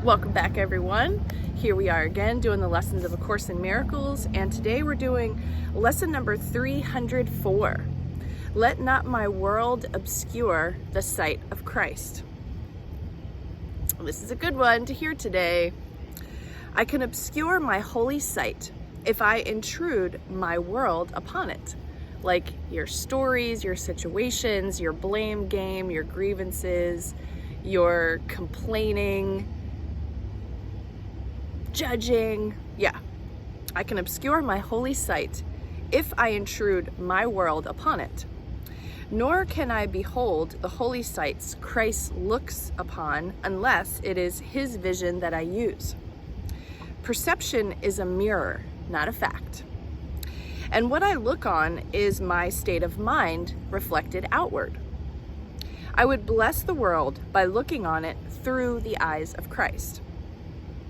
Welcome back, everyone. Here we are again doing the lessons of A Course in Miracles, and today we're doing lesson number 304. Let not my world obscure the sight of Christ. This is a good one to hear today. I can obscure my holy sight if I intrude my world upon it, like your stories, your situations, your blame game, your grievances, your complaining, judging. Yeah, I can obscure my holy sight if I intrude my world upon it. Nor can I behold the holy sights Christ looks upon unless it is his vision that I use. Perception is a mirror, not a fact. And what I look on is my state of mind reflected outward. I would bless the world by looking on it through the eyes of Christ.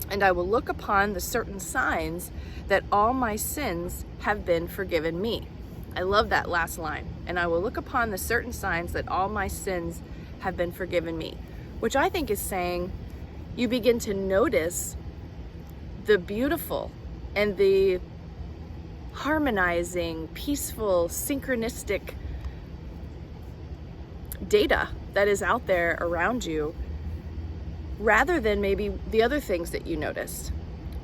And I will look upon the certain signs that all my sins have been forgiven me. I love that last line. And I will look upon the certain signs that all my sins have been forgiven me, which I think is saying you begin to notice the beautiful and the harmonizing, peaceful, synchronistic data that is out there around you, rather than maybe the other things that you noticed,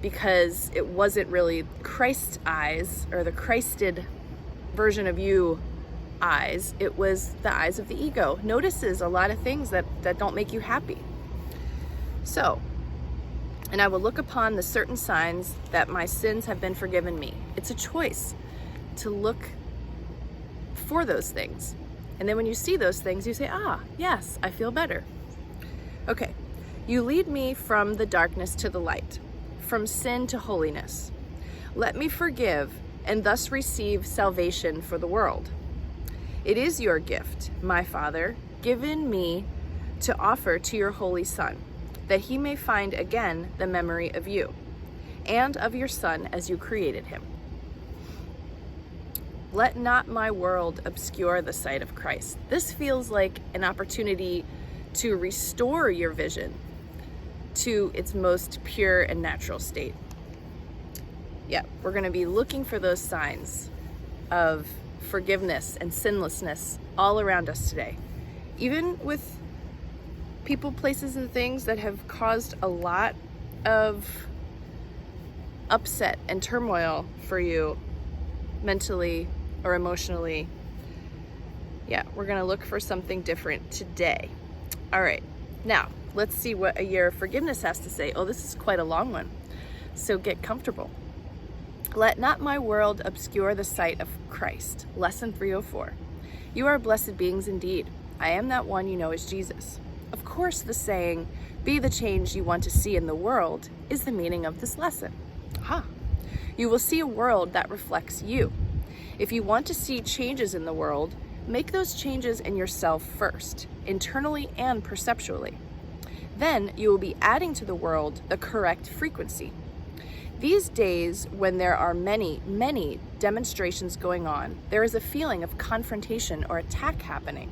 because it wasn't really Christ's eyes or the Christed version of you eyes. It was the eyes of the ego. Notices a lot of things that don't make you happy. So, and I will look upon the certain signs that my sins have been forgiven me. It's a choice to look for those things. And then when you see those things, you say, yes, I feel better. Okay. You lead me from the darkness to the light, from sin to holiness. Let me forgive and thus receive salvation for the world. It is your gift, my Father, given me to offer to your Holy Son, that he may find again the memory of you and of your Son as you created him. Let not my world obscure the sight of Christ. This feels like an opportunity to restore your vision to its most pure and natural state. Yeah, we're going to be looking for those signs of forgiveness and sinlessness all around us today. Even with people, places, and things that have caused a lot of upset and turmoil for you mentally or emotionally. Yeah, we're going to look for something different today. All right, now let's see what a year of forgiveness has to say. Oh, this is quite a long one, so get comfortable. Let not my world obscure the sight of Christ. Lesson 304. You are blessed beings indeed. I am that one you know as Jesus. Of course, the saying, be the change you want to see in the world, is the meaning of this lesson. You will see a world that reflects you. If you want to see changes in the world, make those changes in yourself first, internally and perceptually. Then you will be adding to the world the correct frequency. These days, when there are many, many demonstrations going on, there is a feeling of confrontation or attack happening.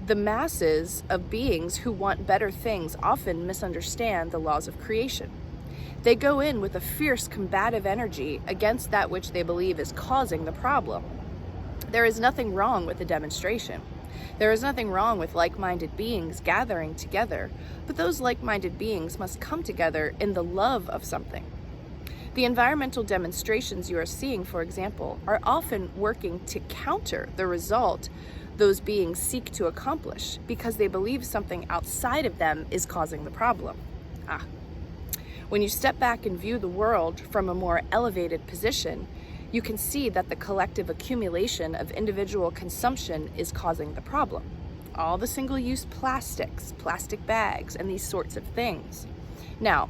The masses of beings who want better things often misunderstand the laws of creation. They go in with a fierce combative energy against that which they believe is causing the problem. There is nothing wrong with the demonstration. There is nothing wrong with like-minded beings gathering together, but those like-minded beings must come together in the love of something. The environmental demonstrations you are seeing, for example, are often working to counter the result those beings seek to accomplish because they believe something outside of them is causing the problem. When you step back and view the world from a more elevated position, you can see that the collective accumulation of individual consumption is causing the problem. All the single-use plastics, plastic bags, and these sorts of things. Now,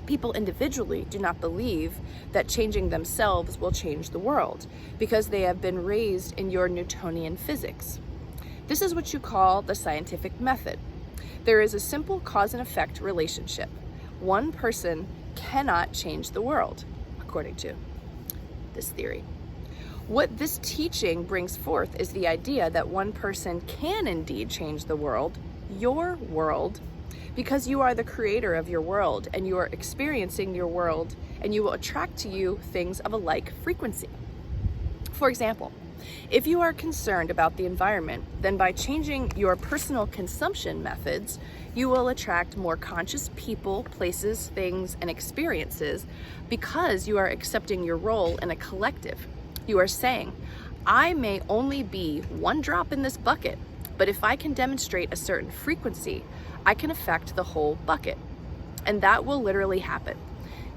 people individually do not believe that changing themselves will change the world because they have been raised in your Newtonian physics. This is what you call the scientific method. There is a simple cause and effect relationship. One person cannot change the world, according to this theory. What this teaching brings forth is the idea that one person can indeed change the world, your world, because you are the creator of your world and you are experiencing your world, and you will attract to you things of a like frequency. For example, if you are concerned about the environment, then by changing your personal consumption methods, you will attract more conscious people, places, things, and experiences because you are accepting your role in a collective. You are saying, I may only be one drop in this bucket, but if I can demonstrate a certain frequency, I can affect the whole bucket. And that will literally happen.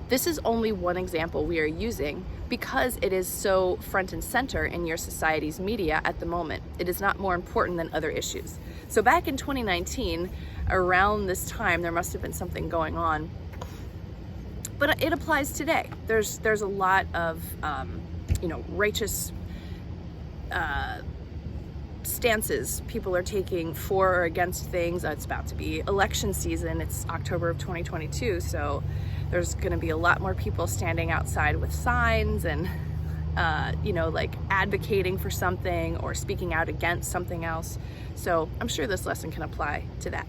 This is only one example we are using because it is so front and center in your society's media at the moment. It is not more important than other issues. So back in 2019, around this time, there must have been something going on. But it applies today. There's a lot of righteous stances people are taking for or against things. It's about to be election season. It's October of 2022, so there's going to be a lot more people standing outside with signs and advocating for something or speaking out against something else. So I'm sure this lesson can apply to that.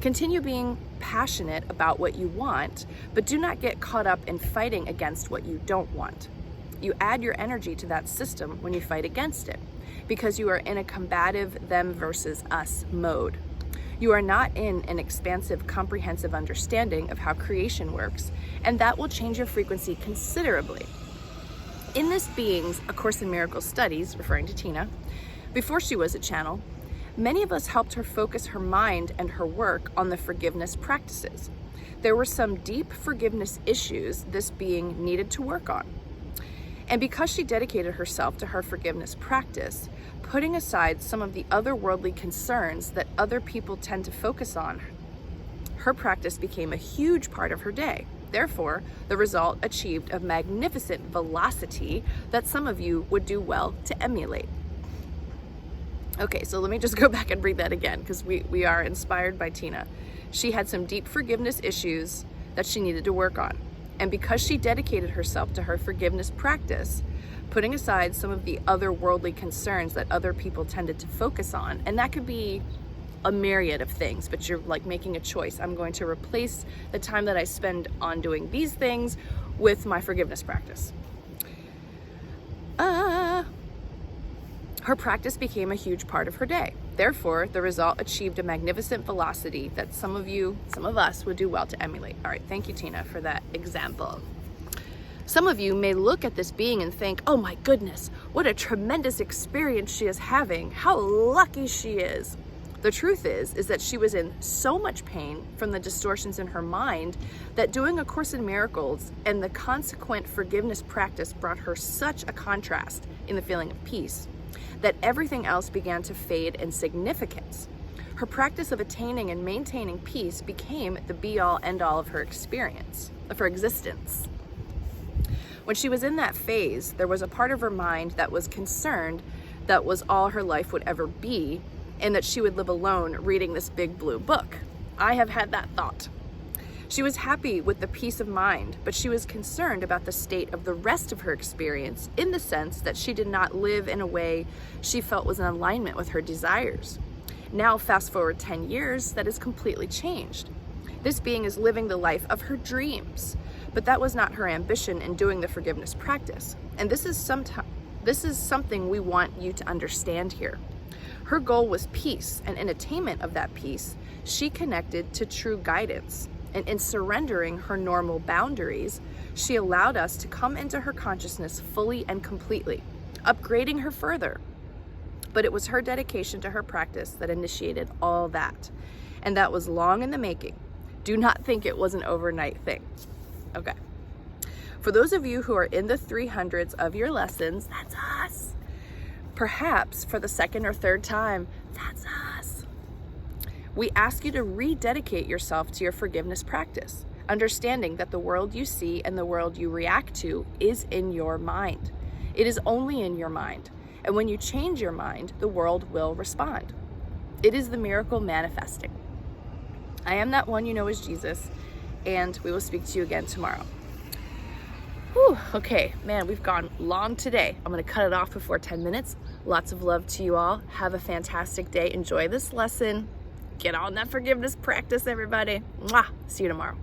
Continue being passionate about what you want, but do not get caught up in fighting against what you don't want. You add your energy to that system when you fight against it, because you are in a combative them versus us mode. You are not in an expansive, comprehensive understanding of how creation works, and that will change your frequency considerably. In this being's A Course in Miracles studies, referring to Tina, before she was a channel, many of us helped her focus her mind and her work on the forgiveness practices. There were some deep forgiveness issues this being needed to work on. And because she dedicated herself to her forgiveness practice, putting aside some of the otherworldly concerns that other people tend to focus on, her practice became a huge part of her day. Therefore, the result achieved a magnificent velocity that some of you would do well to emulate. Okay, so let me just go back and read that again, because we are inspired by Tina. She had some deep forgiveness issues that she needed to work on. And because she dedicated herself to her forgiveness practice, putting aside some of the otherworldly concerns that other people tended to focus on, and that could be a myriad of things, but you're like making a choice. I'm going to replace the time that I spend on doing these things with my forgiveness practice. Her practice became a huge part of her day. Therefore, the result achieved a magnificent velocity that some of us would do well to emulate. All right, thank you, Tina, for that example. Some of you may look at this being and think, oh my goodness, what a tremendous experience she is having. How lucky she is. The truth is that she was in so much pain from the distortions in her mind that doing A Course in Miracles and the consequent forgiveness practice brought her such a contrast in the feeling of peace that everything else began to fade in significance. Her practice of attaining and maintaining peace became the be-all, end-all of her experience, of her existence. When she was in that phase, there was a part of her mind that was concerned that was all her life would ever be, and that she would live alone reading this big blue book. I have had that thought. She was happy with the peace of mind, but she was concerned about the state of the rest of her experience in the sense that she did not live in a way she felt was in alignment with her desires. Now, fast forward 10 years, that has completely changed. This being is living the life of her dreams, but that was not her ambition in doing the forgiveness practice. And this is something we want you to understand here. Her goal was peace, and in attainment of that peace, she connected to true guidance. And in surrendering her normal boundaries, she allowed us to come into her consciousness fully and completely, upgrading her further. But it was her dedication to her practice that initiated all that. And that was long in the making. Do not think it was an overnight thing. Okay. For those of you who are in the 300s of your lessons, that's us. Perhaps for the second or third time, that's us. We ask you to rededicate yourself to your forgiveness practice, understanding that the world you see and the world you react to is in your mind. It is only in your mind. And when you change your mind, the world will respond. It is the miracle manifesting. I am that one you know as Jesus, and we will speak to you again tomorrow. Whew, okay, man, we've gone long today. I'm gonna cut it off before 10 minutes. Lots of love to you all. Have a fantastic day. Enjoy this lesson. Get on that forgiveness practice, everybody. Mwah. See you tomorrow.